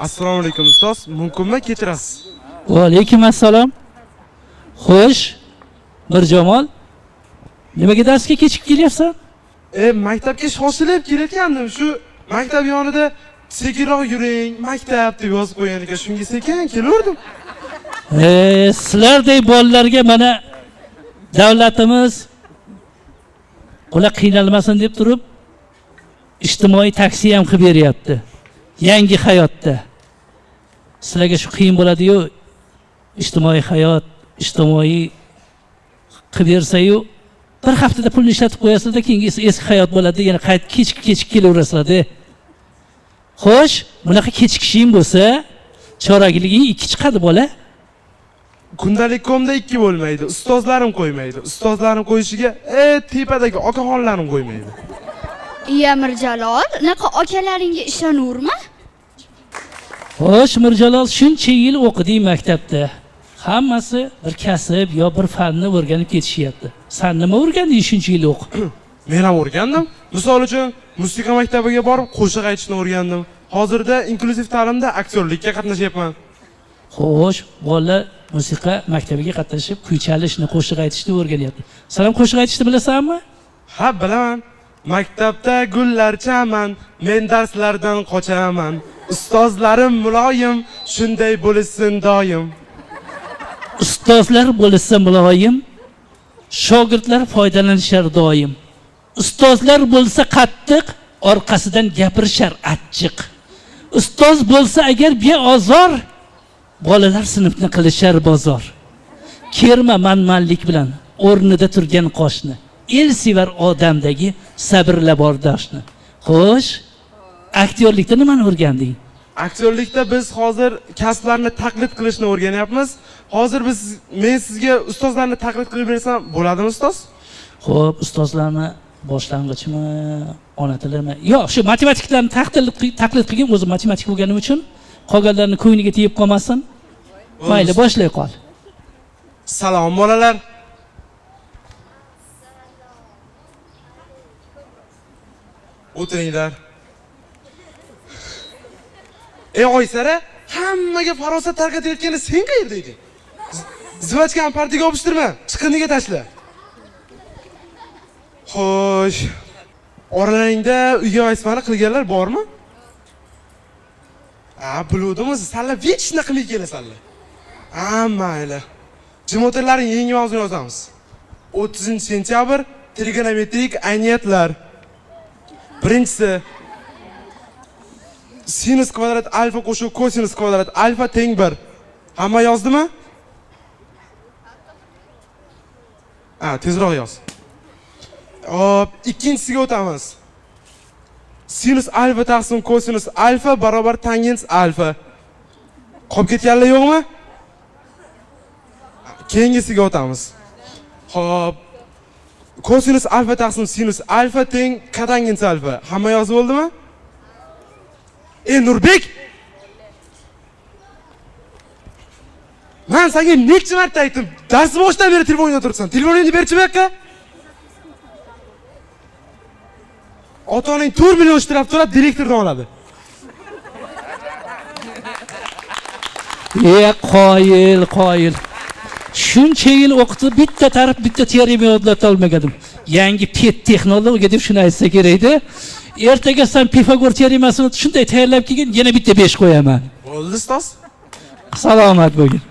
Assalomu alaykum ustoz. Mumkinmi kechirasiz? Va alaykum assalom. Xo'sh, Mirjamol, nimaga darsga kechikib kelyapsan? Maktabga shoshilib kelayotgandim. Shu maktab yonida sekinroq yuring, maktab deb yozib qo'ygan ekan. Shunga sekin kelurdim. Sizlardek bolalarga mana davlatimiz ular qiynalmasin deb turib ijtimoiy taksi ham qilib beryapti. Yangi hayotda. Sizlarga shu qiyin bo'ladi-yu, ijtimoiy hayot, ijtimoiy qilib bersa-yu, bir haftada pulni ishlatib qo'yasizlar-da, keyin eski hayot bo'ladi, yana kechikib kelaverasizlar-da. Xo'sh, bunaqa kechikishing bo'lsa, chorakliging 2 chiqadi bola. Kundalik komda 2 bo'lmaydi. Ustozlarim qo'ymaydi. Ustozlarim qo'yishiga tepadagi okaxonlarim qo'ymaydi. Iya Mirjalol, naqa akalaringga ishonaverma. Xo'sh, Mirjalol, shuncha yil o'qiding maktabda. Hammasi bir kasb yo bir fanni o'rganib ketishyapti. Sen nima o'rganding shuncha yil o'qib? Men ham o'rgandim. Misol uchun, musiqa maktabiga borib qo'shiq aytishni o'rgandim. Hozirda inklyuziv ta'limda aktyorlikka qatnashyapman. Xo'sh, bolalar musiqa maktabiga qatnashib, kuy chalishni, qo'shiq aytishni o'rganyapti. Sen ham qo'shiq aytishni bilasanmi? Ha, bilaman. Maktabda gullarchaman, men darslardan qochaman. Ustozlarim muloyim, shunday bo'lsin doim. Ustozlar bo'lsa muloyim, shogirdlar foydalanishar doim. Ustozlar bo'lsa qattiq, orqasidan gapirishar achchiq. Ustoz bo'lsa agar beozor, bolalar sinfni qilishar bozor. Kerma manmanlik bilan o'rnida turgan qoshni, el sevar odamdagi sabrla bordoshni. Xo'sh, aktyorlikda nimani o'rganding? Aktyorlikda biz hozir kasblarni taqlid qilishni o'rganyapmiz. Hozir men sizga ustozlarni taqlid qilib bersam bo'ladimi ustoz? Xo'p, ustozlarni boshlang'ichmi, ona tilimi? Yo'q, shu matematiklarni taqlid qilgan, o'zim matematik bo'lganim uchun qolganlarni ko'ngliga tegib qolmasin. Mayli, boshlay qol. Salom bolalar. O'tiringlar. Oysara, hammaga farosat tarqatayotgani sen qayerda eding? Zvachkani partiyaga olishtirma, chiqindiga tashla. Xo'sh. Oralaringda uyga vaysmani qilganlar bormi? Biluvdim, sizlar hech nima qilmay kelasanlar. Mayli. Jimotirlarning yangi mavzuni yozamiz. 30-sentyabr trigonometrik ayniyatlar. Birinchisi sinus kvadrat alfa qo'shib kosinus kvadrat alfa teng 1. Hamma yozdimi? Tezroq yoz. Hop, ikkinchisiga o'tamiz. Sinus alfa taqsim kosinus alfa barobar tangens alfa. Qolib ketganlar yo'qmi? Keyingisiga o'tamiz. Hop. Kosinus alfa taqsim sinus alfa teng kotangens alfa. Hamma yozib bo'ldimi? Nurbek! Men senga necha marta aytdim, dars boshidan beri telefoningda turibsan. Telefoningni berchi bu yoqqa. Ota-onang 4 million ishtirab turib, direktordan oladi. Qoyil. Shuncha yil o'qitib, bitta tarif, bitta teorema yodlata olmagandim. Yangi pet texnologiya deb shuni aytsa kerak-da. Ertaga sen Pifagor teoremasini shunday tayyorlab kelgin, yana bitta 5 qo'yaman. Bo'ldi ustoz. Salomat bo'lgin.